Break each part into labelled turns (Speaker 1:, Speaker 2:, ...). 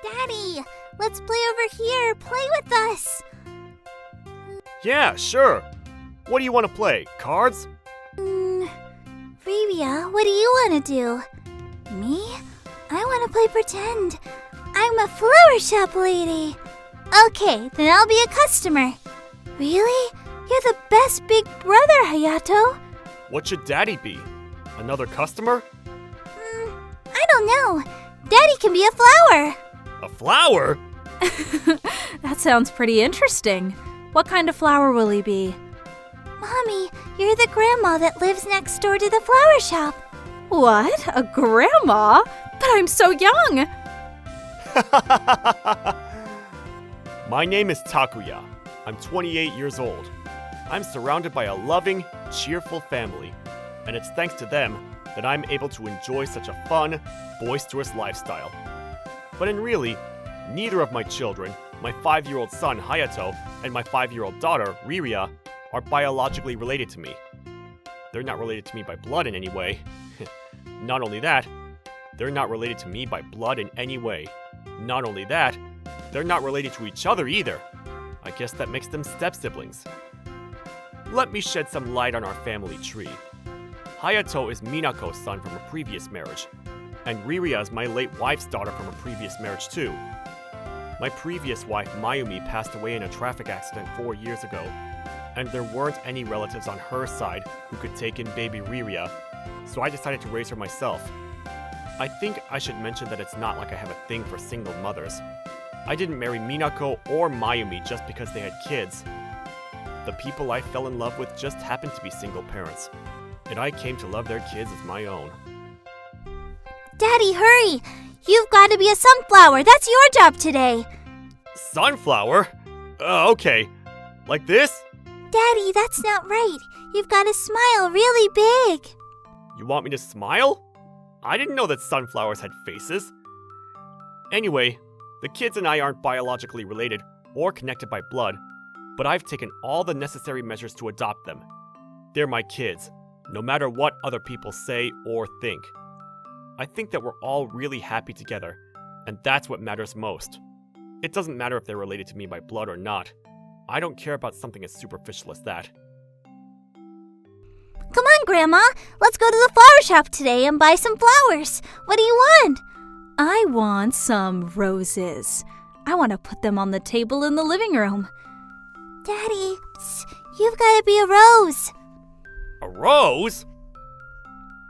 Speaker 1: Daddy, let's play over here. Play with us.
Speaker 2: Yeah, sure. What do you want to play? Cards?
Speaker 1: Rivia, what do you want to do? Me? I want to play pretend. I'm a flower shop lady. Okay, then I'll be a customer. Really? You're the best big brother, Hayato.
Speaker 2: What should Daddy be? Another customer?
Speaker 1: I don't know. Daddy can be a flower.
Speaker 2: A flower?
Speaker 3: That sounds pretty interesting. What kind of flower will he be?
Speaker 1: Mommy, you're the grandma that lives next door to the flower shop.
Speaker 3: What? A grandma? But I'm so young!
Speaker 2: My name is Takuya. I'm 28 years old. I'm surrounded by a loving, cheerful family, and it's thanks to them that I'm able to enjoy such a fun, boisterous lifestyle. But in really, neither of my children, my 5-year-old son Hayato and my 5-year-old daughter Riria, are biologically related to me. They're not related to me by blood in any way. Not only that, they're not related to me by blood in any way. Not only that, they're not related to each other either. I guess that makes them step-siblings. Let me shed some light on our family tree. Hayato is Minako's son from a previous marriage, and Riria is my late wife's daughter from a previous marriage too. My previous wife, Mayumi, passed away in a traffic accident 4 years ago, and there weren't any relatives on her side who could take in baby Riria, so I decided to raise her myself. I think I should mention that it's not like I have a thing for single mothers. I didn't marry Minako or Mayumi just because they had kids. The people I fell in love with just happened to be single parents, and I came to love their kids as my own.
Speaker 1: Daddy, hurry! You've got to be a sunflower. That's your job today.
Speaker 2: Sunflower? Okay. Like this?
Speaker 1: Daddy, that's not right. You've got to smile really big.
Speaker 2: You want me to smile? I didn't know that sunflowers had faces. Anyway, the kids and I aren't biologically related or connected by blood, but I've taken all the necessary measures to adopt them. They're my kids, no matter what other people say or think. I think that we're all really happy together, and that's what matters most. It doesn't matter if they're related to me by blood or not. I don't care about something as superficial as that.
Speaker 1: Come on, Grandma. Let's go to the flower shop today and buy some flowers. What do you want?
Speaker 3: I want some roses. I want to put them on the table in the living room.
Speaker 1: Daddy, you've got to be a rose.
Speaker 2: A rose?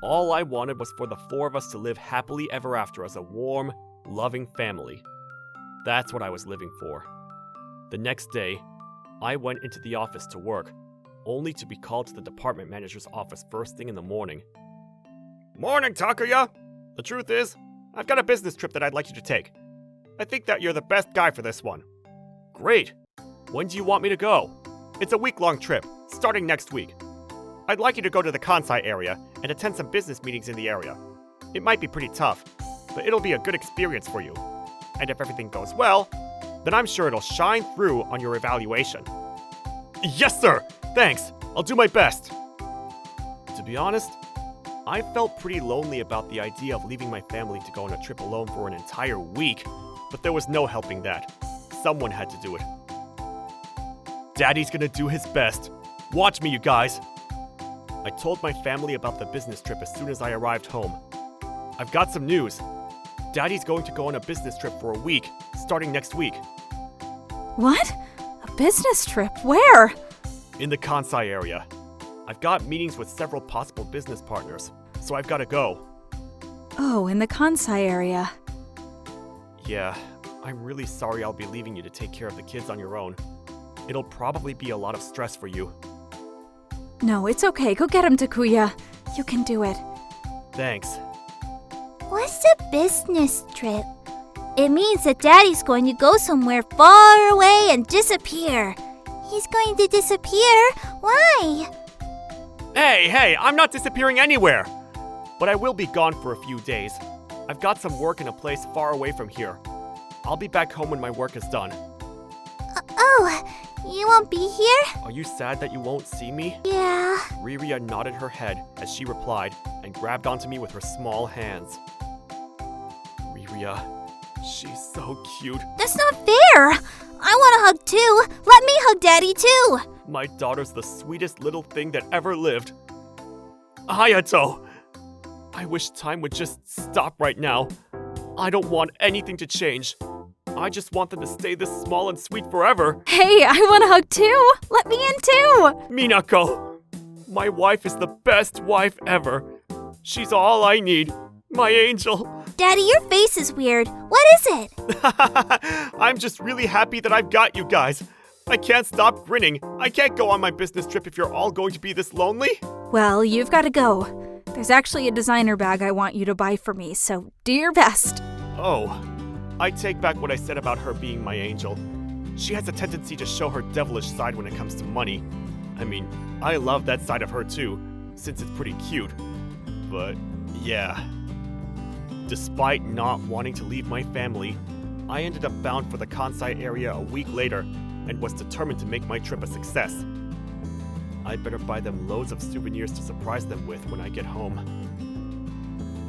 Speaker 2: All I wanted was for the 4 of us to live happily ever after as a warm, loving family. That's what I was living for. The next day, I went into the office to work, only to be called to the department manager's office first thing in the morning. Morning, Takuya! The truth is, I've got a business trip that I'd like you to take. I think that you're the best guy for this one. Great! When do you want me to go? It's a week-long trip, starting next week. I'd like you to go to the Kansai area and attend some business meetings in the area. It might be pretty tough, but it'll be a good experience for you. And if everything goes well, then I'm sure it'll shine through on your evaluation. Yes, sir! Thanks! I'll do my best! To be honest, I felt pretty lonely about the idea of leaving my family to go on a trip alone for an entire week, but there was no helping that. Someone had to do it. Daddy's gonna do his best. Watch me, you guys! I told my family about the business trip as soon as I arrived home. I've got some news. Daddy's going to go on a business trip for a week, starting next week.
Speaker 3: What? A business trip? Where?
Speaker 2: In the Kansai area. I've got meetings with several possible business partners, so I've got to go.
Speaker 3: Oh, in the Kansai area.
Speaker 2: Yeah, I'm really sorry I'll be leaving you to take care of the kids on your own. It'll probably be a lot of stress for you.
Speaker 3: No, it's okay. Go get him, Takuya. You can do it.
Speaker 2: Thanks.
Speaker 1: What's a business trip? It means that Daddy's going to go somewhere far away and disappear. He's going to disappear? Why?
Speaker 2: Hey, I'm not disappearing anywhere! But I will be gone for a few days. I've got some work in a place far away from here. I'll be back home when my work is done.
Speaker 1: You won't be here?
Speaker 2: Are you sad that you won't see me?
Speaker 1: Yeah.
Speaker 2: Riria nodded her head as she replied and grabbed onto me with her small hands. Riria, She's so cute.
Speaker 1: That's not fair! I want a hug too! Let me hug Daddy too!
Speaker 2: My daughter's the sweetest little thing that ever lived. Hayato! I wish time would just stop right now. I don't want anything to change. I just want them to stay this small and sweet forever.
Speaker 3: Hey, I want a hug too. Let me in too.
Speaker 2: Minako! My wife is the best wife ever. She's all I need. My angel.
Speaker 1: Daddy, your face is weird. What is it?
Speaker 2: I'm just really happy that I've got you guys. I can't stop grinning. I can't go on my business trip if you're all going to be this lonely.
Speaker 3: Well, you've got to go. There's actually a designer bag I want you to buy for me, so do your best.
Speaker 2: Oh, I take back what I said about her being my angel. She has a tendency to show her devilish side when it comes to money. I mean, I love that side of her too, since it's pretty cute. But, yeah. Despite not wanting to leave my family, I ended up bound for the Kansai area a week later and was determined to make my trip a success. I'd better buy them loads of souvenirs to surprise them with when I get home.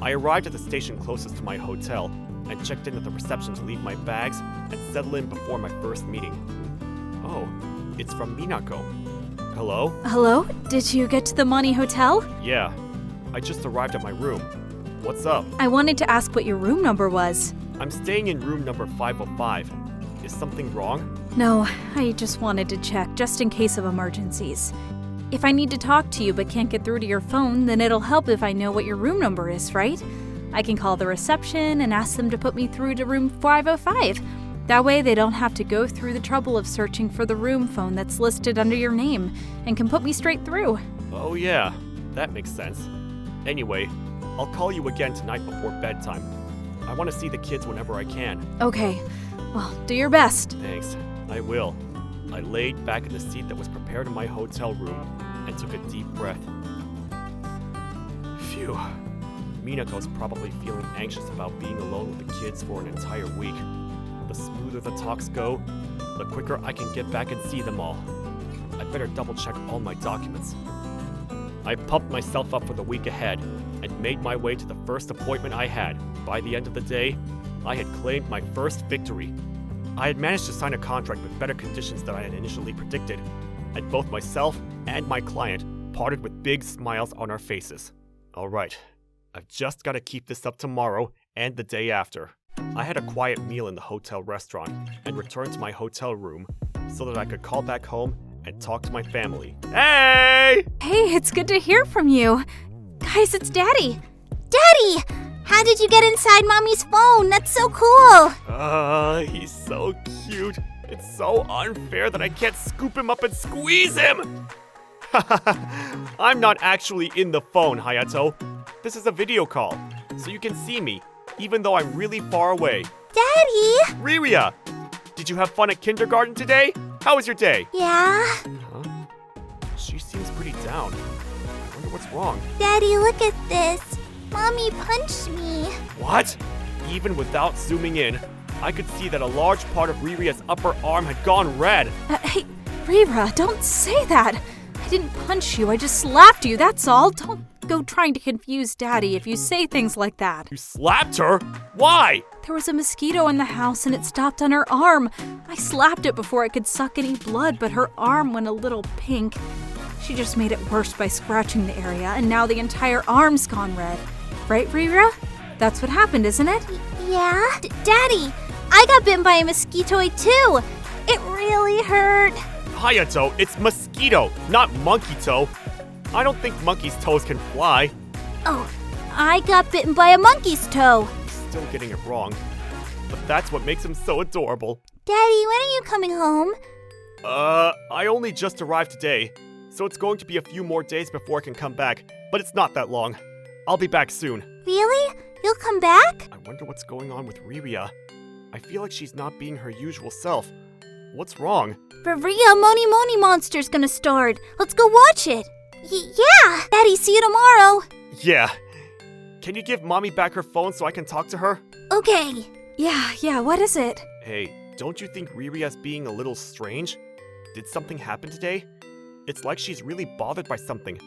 Speaker 2: I arrived at the station closest to my hotel and checked in at the reception to leave my bags and settle in before my first meeting. Oh, it's from Minako. Hello?
Speaker 3: Hello? Did you get to the Moni Hotel?
Speaker 2: Yeah, I just arrived at my room. What's up?
Speaker 3: I wanted to ask what your room number was.
Speaker 2: I'm staying in room number 505. Is something wrong?
Speaker 3: No, I just wanted to check, just in case of emergencies. If I need to talk to you but can't get through to your phone, then it'll help if I know what your room number is, right? I can call the reception and ask them to put me through to room 505. That way they don't have to go through the trouble of searching for the room phone that's listed under your name and can put me straight through.
Speaker 2: Oh yeah, that makes sense. Anyway, I'll call you again tonight before bedtime. I want to see the kids whenever I can.
Speaker 3: Okay, well, do your best.
Speaker 2: Thanks, I will. I laid back in the seat that was prepared in my hotel room and took a deep breath. Phew. Minako's probably feeling anxious about being alone with the kids for an entire week. The smoother the talks go, the quicker I can get back and see them all. I better double check all my documents. I pumped myself up for the week ahead and made my way to the first appointment I had. By the end of the day, I had claimed my first victory. I had managed to sign a contract with better conditions than I had initially predicted, and both myself and my client parted with big smiles on our faces. Alright, I've just got to keep this up tomorrow and the day after. I had a quiet meal in the hotel restaurant and returned to my hotel room so that I could call back home and talk to my family. Hey!
Speaker 3: Hey, it's good to hear from you. Guys, it's Daddy.
Speaker 1: Daddy! How did you get inside Mommy's phone? That's so cool!
Speaker 2: He's so cute. It's so unfair that I can't scoop him up and squeeze him! I'm not actually in the phone, Hayato. This is a video call, so you can see me, even though I'm really far away.
Speaker 1: Daddy!
Speaker 2: Riria! Did you have fun at kindergarten today? How was your day?
Speaker 1: Yeah?
Speaker 2: Huh? She seems pretty down. I wonder what's wrong.
Speaker 1: Daddy, look at this. Mommy punched me.
Speaker 2: What? Even without zooming in, I could see that a large part of Riria's upper arm had gone red.
Speaker 3: Hey, Rira, don't say that. I didn't punch you, I just slapped you, that's all. Don't go trying to confuse Daddy if you say things like that.
Speaker 2: You slapped her? Why?
Speaker 3: There was a mosquito in the house and it stopped on her arm. I slapped it before it could suck any blood, but her arm went a little pink. She just made it worse by scratching the area, and now the entire arm's gone red. Right, Rira? That's what happened, isn't it?
Speaker 1: Yeah? Daddy, I got bitten by a mosquito too. It really hurt.
Speaker 2: Hayato, it's mosquito, not monkey toe. I don't think monkey's toes can fly.
Speaker 1: Oh, I got bitten by a monkey's toe.
Speaker 2: Still getting it wrong. But that's what makes him so adorable.
Speaker 1: Daddy, when are you coming home?
Speaker 2: I only just arrived today, so it's going to be a few more days before I can come back, but it's not that long. I'll be back soon.
Speaker 1: Really? You'll come back?
Speaker 2: I wonder what's going on with Riria. I feel like she's not being her usual self. What's wrong?
Speaker 1: Riria, Moni Monster's gonna start. Let's go watch it. Yeah! Daddy, see you tomorrow.
Speaker 2: Yeah. Can you give Mommy back her phone so I can talk to her?
Speaker 1: Okay.
Speaker 3: Yeah, what is it?
Speaker 2: Hey, don't you think Riria's being a little strange? Did something happen today? It's like she's really bothered by something.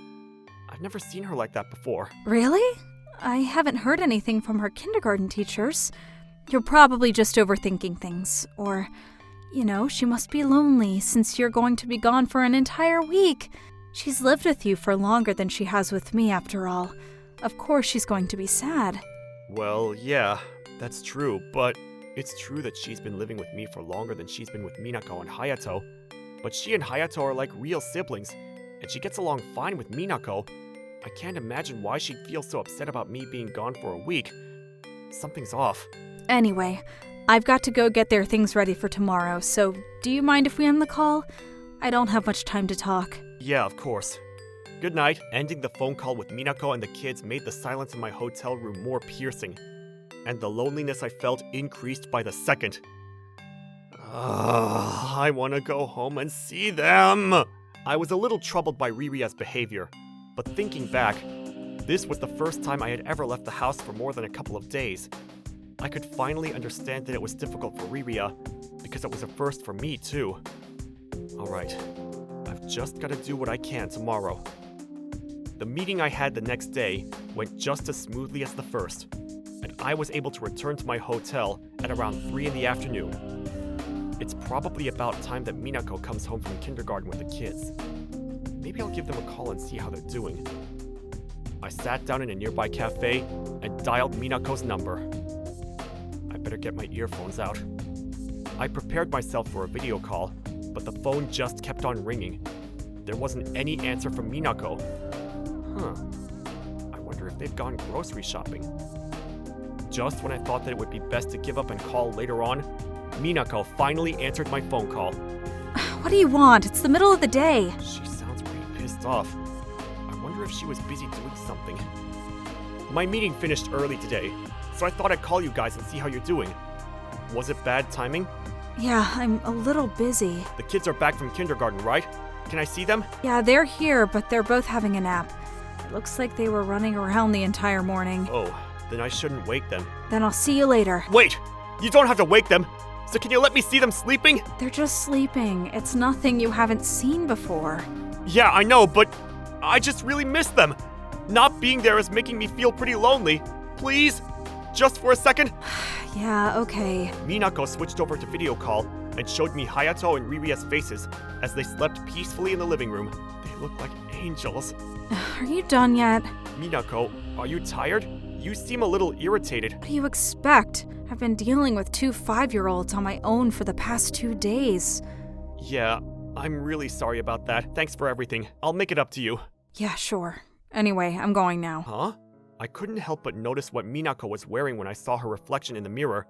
Speaker 2: I've never seen her like that before.
Speaker 3: Really? I haven't heard anything from her kindergarten teachers. You're probably just overthinking things. Or, she must be lonely since you're going to be gone for an entire week. She's lived with you for longer than she has with me, after all. Of course she's going to be sad.
Speaker 2: Well, yeah, that's true, but it's true that she's been living with me for longer than she's been with Minako and Hayato. But she and Hayato are like real siblings, and she gets along fine with Minako. I can't imagine why she'd feel so upset about me being gone for a week. Something's off.
Speaker 3: Anyway, I've got to go get their things ready for tomorrow, so do you mind if we end the call? I don't have much time to talk.
Speaker 2: Yeah, of course. Good night. Ending the phone call with Minako and the kids made the silence in my hotel room more piercing, and the loneliness I felt increased by the second. I want to go home and see them! I was a little troubled by Riria's behavior, but thinking back, this was the first time I had ever left the house for more than a couple of days. I could finally understand that it was difficult for Riria, because it was a first for me too. Alright, I've just got to do what I can tomorrow. The meeting I had the next day went just as smoothly as the first, and I was able to return to my hotel at around 3 in the afternoon. It's probably about time that Minako comes home from kindergarten with the kids. Maybe I'll give them a call and see how they're doing. I sat down in a nearby cafe and dialed Minako's number. I better get my earphones out. I prepared myself for a video call, but the phone just kept on ringing. There wasn't any answer from Minako. I wonder if they've gone grocery shopping. Just when I thought that it would be best to give up and call later on, Minako finally answered my phone call.
Speaker 3: What do you want? It's the middle of the day.
Speaker 2: She sounds pretty pissed off. I wonder if she was busy doing something. My meeting finished early today, so I thought I'd call you guys and see how you're doing. Was it bad timing?
Speaker 3: Yeah, I'm a little busy.
Speaker 2: The kids are back from kindergarten, right? Can I see them?
Speaker 3: Yeah, they're here, but they're both having a nap. It looks like they were running around the entire morning.
Speaker 2: Oh, then I shouldn't wake them.
Speaker 3: Then I'll see you later.
Speaker 2: Wait! You don't have to wake them! So can you let me see them sleeping?
Speaker 3: They're just sleeping. It's nothing you haven't seen before.
Speaker 2: Yeah, I know, but I just really miss them. Not being there is making me feel pretty lonely. Please? Just for a second?
Speaker 3: Yeah, okay.
Speaker 2: Minako switched over to video call and showed me Hayato and Riria's faces as they slept peacefully in the living room. They look like angels.
Speaker 3: Are you done yet?
Speaker 2: Minako, are you tired? You seem a little irritated.
Speaker 3: What do you expect? I've been dealing with 2 5-year-olds on my own for the past 2 days.
Speaker 2: Yeah, I'm really sorry about that. Thanks for everything. I'll make it up to you.
Speaker 3: Yeah, sure. Anyway, I'm going now.
Speaker 2: Huh? I couldn't help but notice what Minako was wearing when I saw her reflection in the mirror,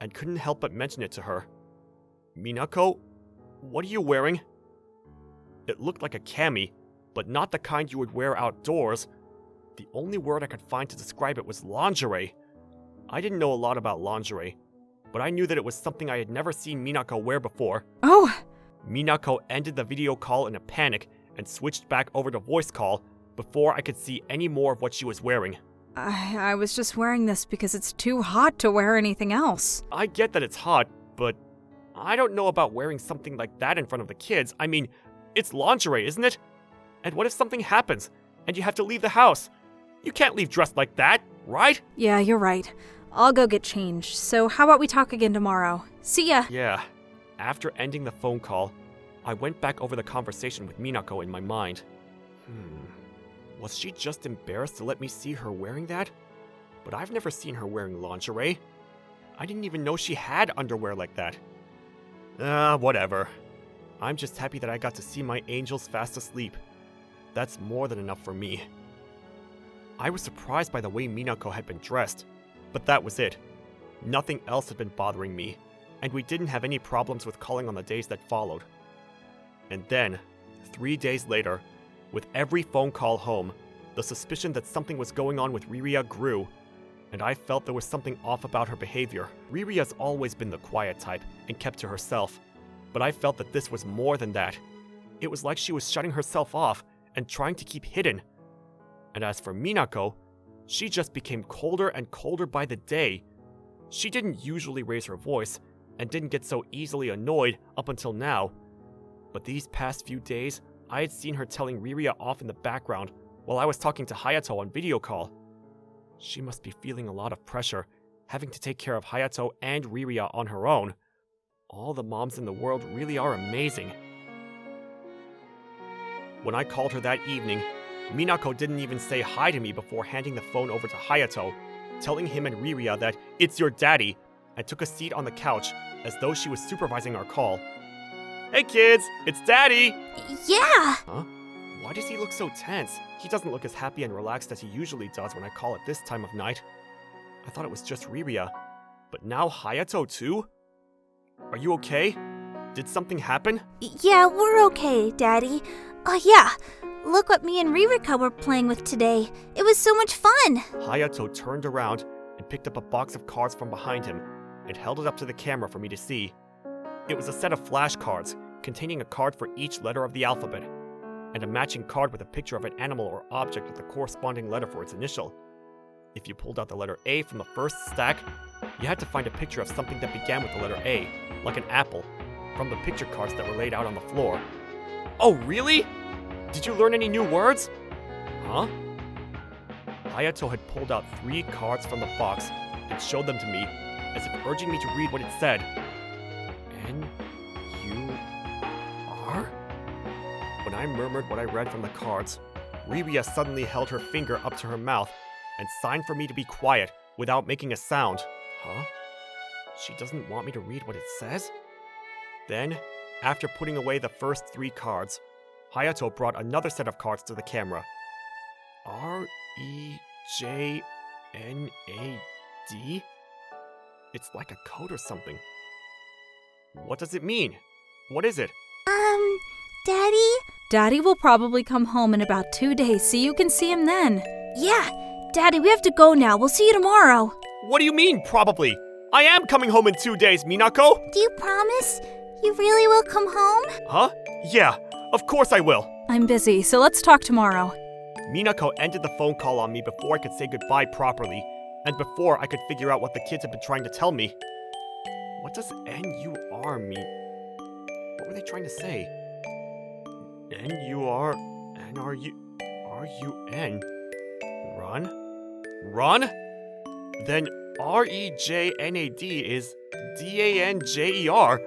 Speaker 2: and couldn't help but mention it to her. Minako, what are you wearing? It looked like a cami, but not the kind you would wear outdoors. The only word I could find to describe it was lingerie. I didn't know a lot about lingerie, but I knew that it was something I had never seen Minako wear before.
Speaker 3: Oh!
Speaker 2: Minako ended the video call in a panic and switched back over to voice call before I could see any more of what she was wearing.
Speaker 3: I was just wearing this because it's too hot to wear anything else.
Speaker 2: I get that it's hot, but I don't know about wearing something like that in front of the kids. I mean, it's lingerie, isn't it? And what if something happens and you have to leave the house? You can't leave dressed like that, right?
Speaker 3: Yeah, you're right. I'll go get changed. So how about we talk again tomorrow? See ya!
Speaker 2: Yeah. After ending the phone call, I went back over the conversation with Minako in my mind. Was she just embarrassed to let me see her wearing that? But I've never seen her wearing lingerie. I didn't even know she had underwear like that. Whatever. I'm just happy that I got to see my angels fast asleep. That's more than enough for me. I was surprised by the way Minako had been dressed, but that was it. Nothing else had been bothering me, and we didn't have any problems with calling on the days that followed. And then, 3 days later, with every phone call home, the suspicion that something was going on with Riria grew, and I felt there was something off about her behavior. Riria's always been the quiet type and kept to herself, but I felt that this was more than that. It was like she was shutting herself off and trying to keep hidden. And as for Minako, she just became colder and colder by the day. She didn't usually raise her voice and didn't get so easily annoyed up until now. But these past few days, I had seen her telling Riria off in the background while I was talking to Hayato on video call. She must be feeling a lot of pressure having to take care of Hayato and Riria on her own. All the moms in the world really are amazing. When I called her that evening, Minako didn't even say hi to me before handing the phone over to Hayato, telling him and Riria that it's your daddy, and took a seat on the couch as though she was supervising our call. Hey kids, it's daddy!
Speaker 1: Yeah!
Speaker 2: Huh? Why does he look so tense? He doesn't look as happy and relaxed as he usually does when I call at this time of night. I thought it was just Riria, but now Hayato too? Are you okay? Did something happen?
Speaker 1: Yeah, we're okay, Daddy. Oh yeah, look what me and Ririka were playing with today. It was so much fun!
Speaker 2: Hayato turned around and picked up a box of cards from behind him and held it up to the camera for me to see. It was a set of flashcards containing a card for each letter of the alphabet, and a matching card with a picture of an animal or object with a corresponding letter for its initial. If you pulled out the letter A from the first stack, you had to find a picture of something that began with the letter A, like an apple, from the picture cards that were laid out on the floor. Oh, really? Did you learn any new words? Huh? Hayato had pulled out 3 cards from the box and showed them to me, as if urging me to read what it said. N-U-R? When I murmured what I read from the cards, Riria suddenly held her finger up to her mouth and signed for me to be quiet without making a sound. Huh? She doesn't want me to read what it says? Then, after putting away the first 3 cards, Hayato brought another set of cards to the camera. R-E-J-N-A-D? It's like a code or something. What does it mean? What is it?
Speaker 1: Daddy?
Speaker 3: Daddy will probably come home in about 2 days, so you can see him then.
Speaker 1: Yeah, Daddy, we have to go now. We'll see you tomorrow.
Speaker 2: What do you mean, probably? I am coming home in 2 days, Minako!
Speaker 1: Do you promise? You really will come home?
Speaker 2: Huh? Yeah, of course I will.
Speaker 3: I'm busy, so let's talk tomorrow.
Speaker 2: Minako ended the phone call on me before I could say goodbye properly, and before I could figure out what the kids had been trying to tell me. What does N-U-R mean? What were they trying to say? N-U-R-N-R-U-R-U-N. Run? Run? Then R-E-J-N-A-D is D-A-N-J-E-R.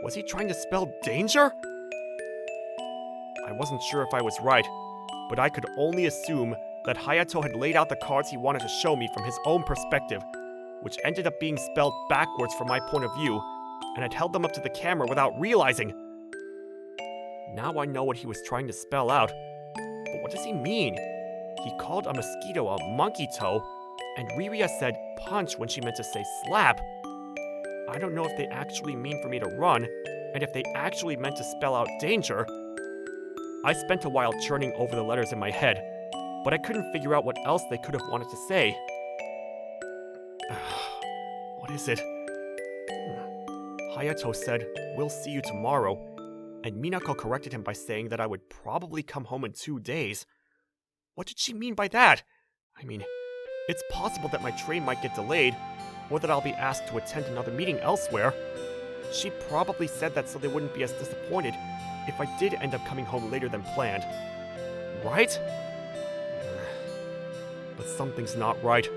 Speaker 2: Was he trying to spell danger? I wasn't sure if I was right, but I could only assume that Hayato had laid out the cards he wanted to show me from his own perspective, which ended up being spelled backwards from my point of view, and had held them up to the camera without realizing. Now I know what he was trying to spell out, but what does he mean? He called a mosquito a monkey toe, and Riria said punch when she meant to say slap. I don't know if they actually mean for me to run, and if they actually meant to spell out danger. I spent a while churning over the letters in my head, but I couldn't figure out what else they could have wanted to say. What is it? Hayato said, "We'll see you tomorrow," and Minako corrected him by saying that I would probably come home in 2 days. What did she mean by that? I mean, it's possible that my train might get delayed, or that I'll be asked to attend another meeting elsewhere. She probably said that so they wouldn't be as disappointed if I did end up coming home later than planned. Right? But something's not right.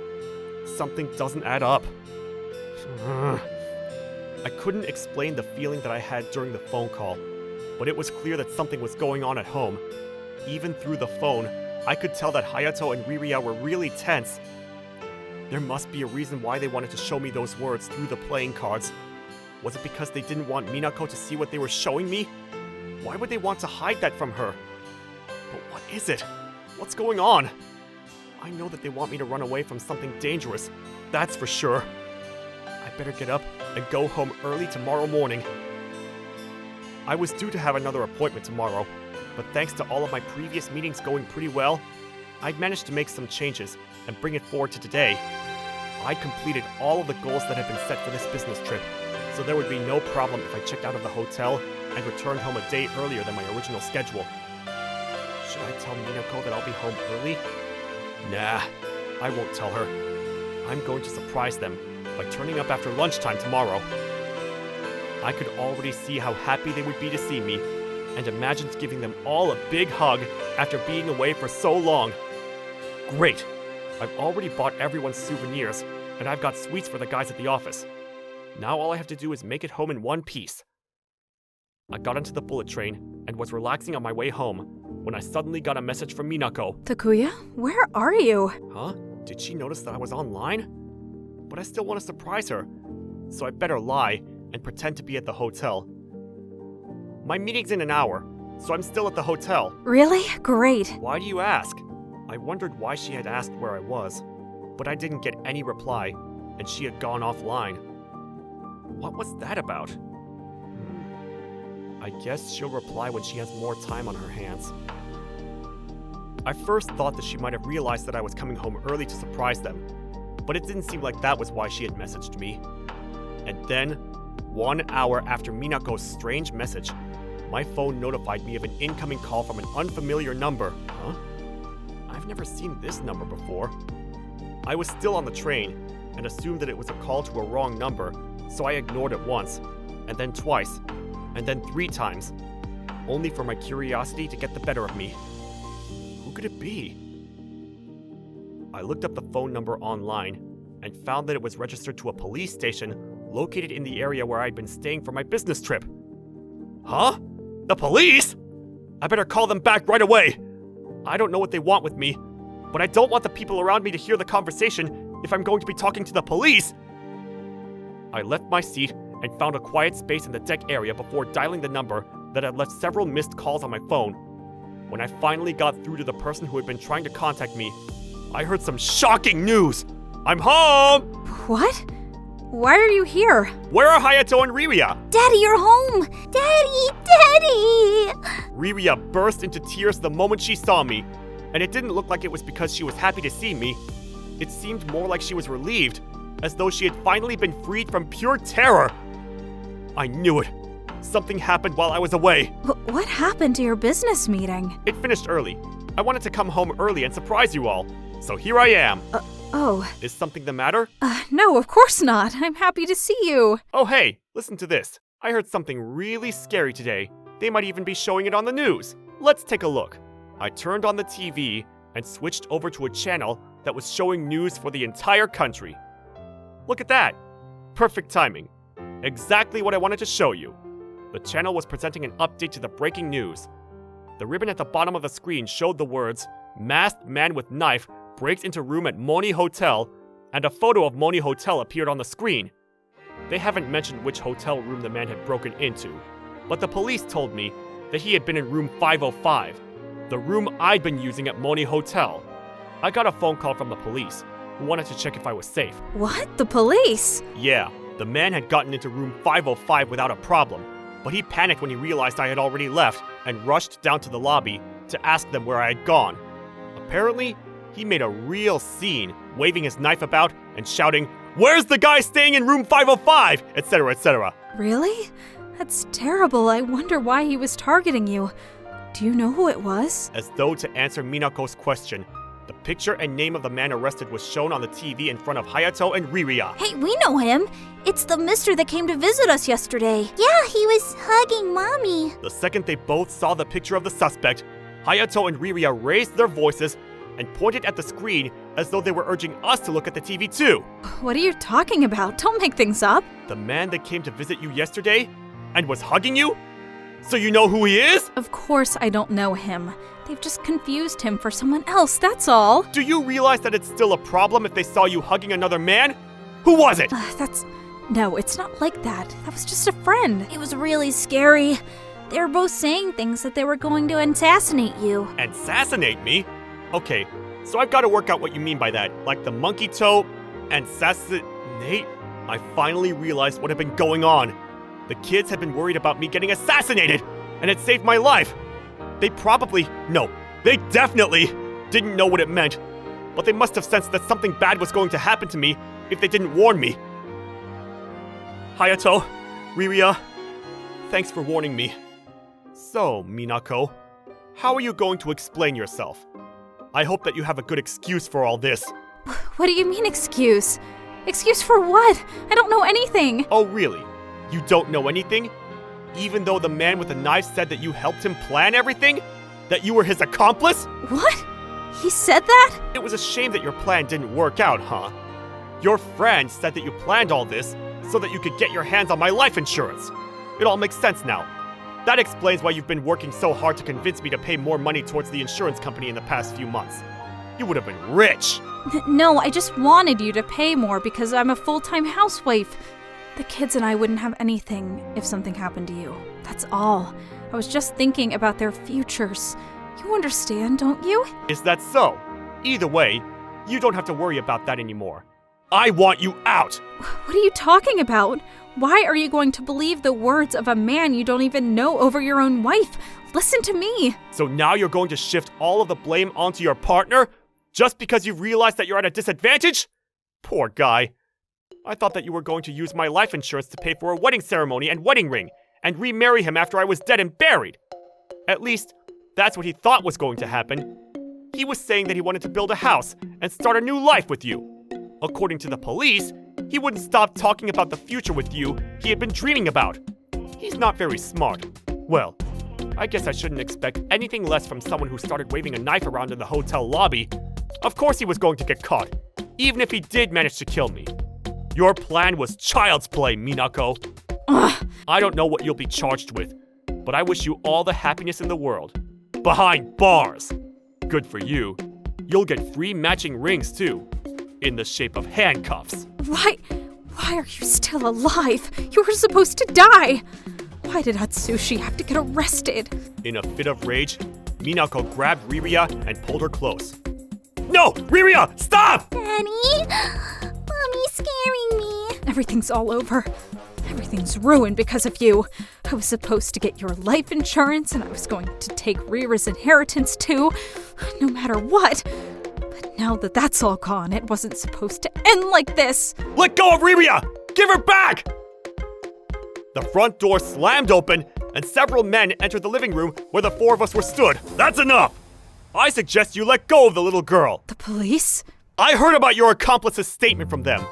Speaker 2: Something doesn't add up. I couldn't explain the feeling that I had during the phone call, but it was clear that something was going on at home. Even through the phone, I could tell that Hayato and Riria were really tense. There must be a reason why they wanted to show me those words through the playing cards. Was it because they didn't want Minako to see what they were showing me? Why would they want to hide that from her? But what is it? What's going on? I know that they want me to run away from something dangerous, that's for sure. I better get up and go home early tomorrow morning. I was due to have another appointment tomorrow, but thanks to all of my previous meetings going pretty well, I'd managed to make some changes and bring it forward to today. I'd completed all of the goals that had been set for this business trip, so there would be no problem if I checked out of the hotel and returned home a day earlier than my original schedule. Should I tell Minako that I'll be home early? Nah, I won't tell her. I'm going to surprise them by turning up after lunchtime tomorrow. I could already see how happy they would be to see me, and imagined giving them all a big hug after being away for so long. Great! I've already bought everyone's souvenirs, and I've got sweets for the guys at the office. Now all I have to do is make it home in one piece. I got onto the bullet train and was relaxing on my way home when I suddenly got a message from Minako.
Speaker 3: Takuya, where are you?
Speaker 2: Huh? Did she notice that I was online? But I still want to surprise her, so I better lie and pretend to be at the hotel. My meeting's in an hour, so I'm still at the hotel.
Speaker 3: Really? Great.
Speaker 2: Why do you ask? I wondered why she had asked where I was, but I didn't get any reply, and she had gone offline. What was that about? I guess she'll reply when she has more time on her hands. I first thought that she might have realized that I was coming home early to surprise them, but it didn't seem like that was why she had messaged me. And then, 1 hour after Minako's strange message, my phone notified me of an incoming call from an unfamiliar number. Huh? I've never seen this number before. I was still on the train and assumed that it was a call to a wrong number, so I ignored it once, and then twice, and then 3 times, only for my curiosity to get the better of me. Who could it be? I looked up the phone number online and found that it was registered to a police station located in the area where I'd been staying for my business trip. Huh? The police? I better call them back right away. I don't know what they want with me, but I don't want the people around me to hear the conversation if I'm going to be talking to the police. I left my seat and found a quiet space in the deck area before dialing the number that had left several missed calls on my phone. When I finally got through to the person who had been trying to contact me, I heard some shocking news. I'm home!
Speaker 3: What? Why are you here?
Speaker 2: Where are Hayato and Riria?
Speaker 1: Daddy, you're home! Daddy!
Speaker 2: Riria burst into tears the moment she saw me, and it didn't look like it was because she was happy to see me. It seemed more like she was relieved, as though she had finally been freed from pure terror. I knew it. Something happened while I was away.
Speaker 3: What happened to your business meeting?
Speaker 2: It finished early. I wanted to come home early and surprise you all, so here I am.
Speaker 3: Oh.
Speaker 2: Is something the matter?
Speaker 3: No, of course not. I'm happy to see you.
Speaker 2: Oh hey, listen to this. I heard something really scary today. They might even be showing it on the news. Let's take a look. I turned on the TV and switched over to a channel that was showing news for the entire country. Look at that. Perfect timing. Exactly what I wanted to show you. The channel was presenting an update to the breaking news. The ribbon at the bottom of the screen showed the words, "Masked man with knife breaks into room at Moni Hotel," and a photo of Moni Hotel appeared on the screen. They haven't mentioned which hotel room the man had broken into, but the police told me that he had been in room 505, the room I'd been using at Moni Hotel. I got a phone call from the police, who wanted to check if I was safe.
Speaker 3: What? The police?
Speaker 2: Yeah, the man had gotten into room 505 without a problem, but he panicked when he realized I had already left and rushed down to the lobby to ask them where I had gone. Apparently, he made a real scene, waving his knife about and shouting, "Where's the guy staying in room 505?" etc., etc.
Speaker 3: Really? That's terrible. I wonder why he was targeting you. Do you know who it was?
Speaker 2: As though to answer Minako's question, the picture and name of the man arrested was shown on the TV in front of Hayato and Riria.
Speaker 1: Hey, we know him. It's the mister that came to visit us yesterday. Yeah, he was hugging Mommy.
Speaker 2: The second they both saw the picture of the suspect, Hayato and Riria raised their voices and pointed at the screen as though they were urging us to look at the TV too.
Speaker 3: What are you talking about? Don't make things up.
Speaker 2: The man that came to visit you yesterday and was hugging you? So you know who he is?
Speaker 3: Of course I don't know him. They've just confused him for someone else, that's all.
Speaker 2: Do you realize that it's still a problem if they saw you hugging another man? Who was it?
Speaker 3: No, it's not like that. That was just a friend.
Speaker 1: It was really scary. They were both saying things that they were going to assassinate you.
Speaker 2: Assassinate me? Okay, so I've got to work out what you mean by that. Like the monkey toe and assassinate? I finally realized what had been going on. The kids had been worried about me getting assassinated, and it saved my life. They definitely didn't know what it meant, but they must have sensed that something bad was going to happen to me if they didn't warn me. Hayato, Riria, thanks for warning me. So, Minako, how are you going to explain yourself? I hope that you have a good excuse for all this.
Speaker 3: What do you mean excuse? Excuse for what? I don't know anything.
Speaker 2: Oh, really? You don't know anything? Even though the man with the knife said that you helped him plan everything? That you were his accomplice?
Speaker 3: What? He said that?
Speaker 2: It was a shame that your plan didn't work out, huh? Your friend said that you planned all this so that you could get your hands on my life insurance. It all makes sense now. That explains why you've been working so hard to convince me to pay more money towards the insurance company in the past few months. You would have been rich.
Speaker 3: No, I just wanted you to pay more because I'm a full-time housewife. The kids and I wouldn't have anything if something happened to you. That's all. I was just thinking about their futures. You understand, don't you?
Speaker 2: Is that so? Either way, you don't have to worry about that anymore. I want you out!
Speaker 3: What are you talking about? Why are you going to believe the words of a man you don't even know over your own wife? Listen to me.
Speaker 2: So now you're going to shift all of the blame onto your partner? Just because you realize that you're at a disadvantage? Poor guy. I thought that you were going to use my life insurance to pay for a wedding ceremony and wedding ring, and remarry him after I was dead and buried. At least, that's what he thought was going to happen. He was saying that he wanted to build a house and start a new life with you. According to the police, he wouldn't stop talking about the future with you he had been dreaming about. He's not very smart. Well, I guess I shouldn't expect anything less from someone who started waving a knife around in the hotel lobby. Of course he was going to get caught, even if he did manage to kill me. Your plan was child's play, Minako.
Speaker 3: Ugh.
Speaker 2: I don't know what you'll be charged with, but I wish you all the happiness in the world. Behind bars! Good for you. You'll get free matching rings, too. In the shape of handcuffs.
Speaker 3: Why are you still alive? You were supposed to die. Why did Atsushi have to get arrested?
Speaker 2: In a fit of rage, Minako grabbed Riria and pulled her close. No! Riria! Stop!
Speaker 1: Daddy? Mommy's scaring me.
Speaker 3: Everything's all over. Everything's ruined because of you. I was supposed to get your life insurance, and I was going to take Rira's inheritance too, no matter what. But now that that's all gone, it wasn't supposed to end like this.
Speaker 2: Let go of Riria! Give her back! The front door slammed open, and several men entered the living room where the four of us were stood. That's enough! I suggest you let go of the little girl.
Speaker 3: The police?
Speaker 2: I heard about your accomplice's statement from them.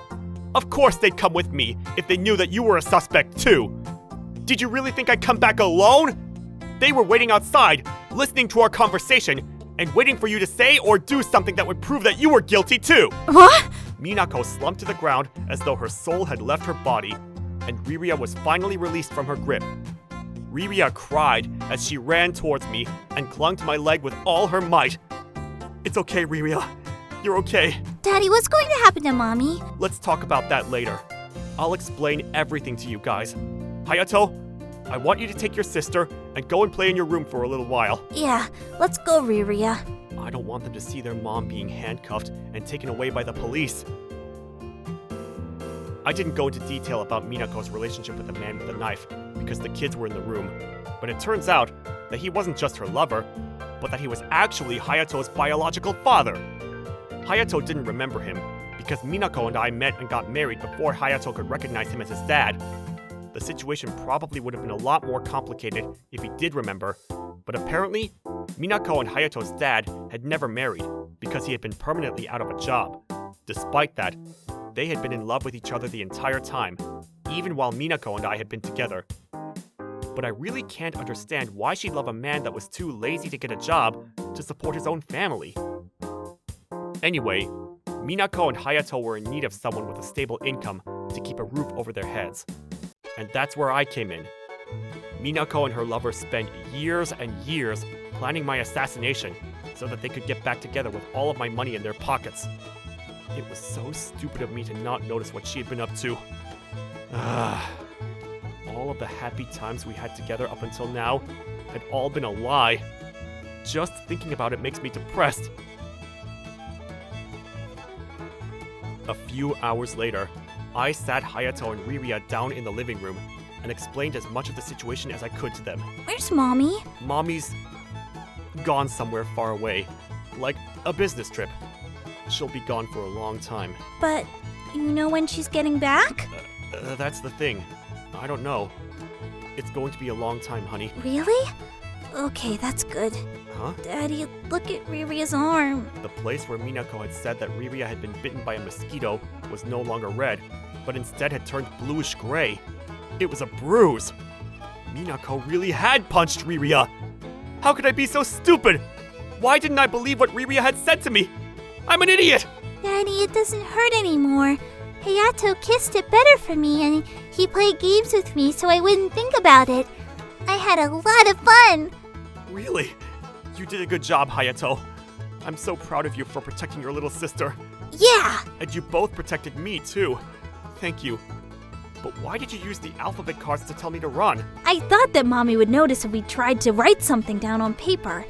Speaker 2: Of course they'd come with me if they knew that you were a suspect too. Did you really think I'd come back alone? They were waiting outside, listening to our conversation, and waiting for you to say or do something that would prove that you were guilty too.
Speaker 3: What?
Speaker 2: Minako slumped to the ground as though her soul had left her body, and Riria was finally released from her grip. Riria cried as she ran towards me and clung to my leg with all her might. It's okay, Riria. You're okay.
Speaker 1: Daddy, what's going to happen to Mommy?
Speaker 2: Let's talk about that later. I'll explain everything to you guys. Hayato, I want you to take your sister and go and play in your room for a little while.
Speaker 1: Yeah, let's go, Riria.
Speaker 2: I don't want them to see their mom being handcuffed and taken away by the police. I didn't go into detail about Minako's relationship with the man with the knife because the kids were in the room, but it turns out that he wasn't just her lover, but that he was actually Hayato's biological father. Hayato didn't remember him because Minako and I met and got married before Hayato could recognize him as his dad. The situation probably would have been a lot more complicated if he did remember, but apparently, Minako and Hayato's dad had never married because he had been permanently out of a job. Despite that, they had been in love with each other the entire time, even while Minako and I had been together. But I really can't understand why she'd love a man that was too lazy to get a job to support his own family. Anyway, Minako and Hayato were in need of someone with a stable income to keep a roof over their heads. And that's where I came in. Minako and her lover spent years and years planning my assassination so that they could get back together with all of my money in their pockets. It was so stupid of me to not notice what she had been up to. All of the happy times we had together up until now had all been a lie. Just thinking about it makes me depressed. A few hours later, I sat Hayato and Riria down in the living room and explained as much of the situation as I could to them.
Speaker 1: Where's Mommy?
Speaker 2: Mommy's gone somewhere far away, like a business trip. She'll be gone for a long time.
Speaker 1: But you know when she's getting back?
Speaker 2: That's the thing. I don't know. It's going to be a long time, honey.
Speaker 1: Really? Okay, that's good.
Speaker 2: Huh?
Speaker 1: Daddy, look at Riria's arm.
Speaker 2: The place where Minako had said that Riria had been bitten by a mosquito was no longer red, but instead had turned bluish gray. It was a bruise. Minako really had punched Riria. How could I be so stupid? Why didn't I believe what Riria had said to me? I'm an idiot!
Speaker 1: Daddy, it doesn't hurt anymore. Hayato kissed it better for me and he played games with me so I wouldn't think about it. I had a lot of fun.
Speaker 2: Really? You did a good job, Hayato. I'm so proud of you for protecting your little sister.
Speaker 1: Yeah!
Speaker 2: And you both protected me, too. Thank you. But why did you use the alphabet cards to tell me to run?
Speaker 3: I thought that Mommy would notice if we tried to write something down on paper,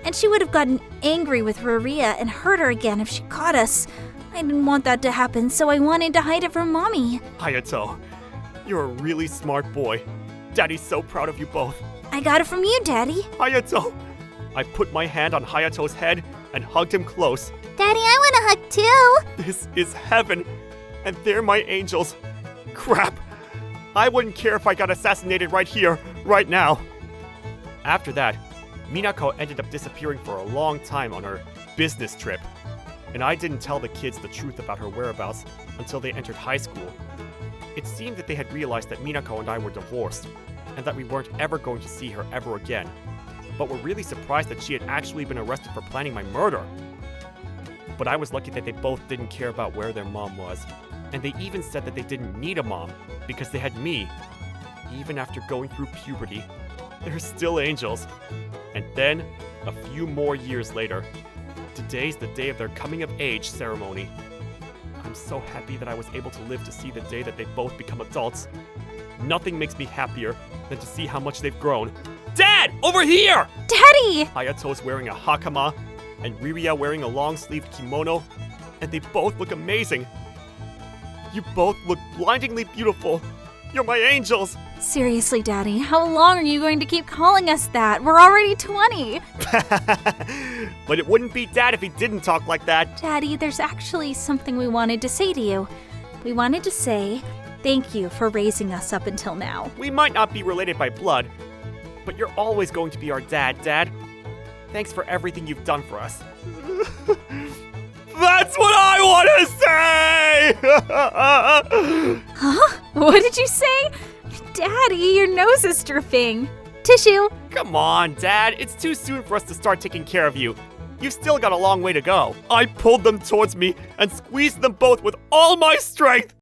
Speaker 3: and she would have gotten angry with Ruria and hurt her again if she caught us. I didn't want that to happen, so I wanted to hide it from Mommy.
Speaker 2: Hayato, you're a really smart boy. Daddy's so proud of you both.
Speaker 3: I got it from you, Daddy.
Speaker 2: Hayato! I put my hand on Hayato's head and hugged him close.
Speaker 1: Daddy, I want a hug too!
Speaker 2: This is heaven, and they're my angels. Crap! I wouldn't care if I got assassinated right here, right now. After that, Minako ended up disappearing for a long time on her business trip, and I didn't tell the kids the truth about her whereabouts until they entered high school. It seemed that they had realized that Minako and I were divorced, and that we weren't ever going to see her ever again, but were really surprised that she had actually been arrested for planning my murder. But I was lucky that they both didn't care about where their mom was, and they even said that they didn't need a mom because they had me. Even after going through puberty, they're still angels. And then, a few more years later, today's the day of their coming of age ceremony. I'm so happy that I was able to live to see the day that they both become adults. Nothing makes me happier than to see how much they've grown. Dad, over here!
Speaker 3: Daddy!
Speaker 2: Hayato's wearing a hakama, and Riria wearing a long-sleeved kimono, and they both look amazing. You both look blindingly beautiful. You're my angels.
Speaker 3: Seriously, Daddy, how long are you going to keep calling us that? We're already 20.
Speaker 2: But it wouldn't be Dad if he didn't talk like that.
Speaker 3: Daddy, there's actually something we wanted to say to you. We wanted to say thank you for raising us up until now.
Speaker 2: We might not be related by blood, but you're always going to be our dad, Dad. Thanks for everything you've done for us. That's what I want to say!
Speaker 3: Huh? What did you say? Daddy, your nose is dripping. Tissue.
Speaker 2: Come on, Dad. It's too soon for us to start taking care of you. You've still got a long way to go. I pulled them towards me and squeezed them both with all my strength.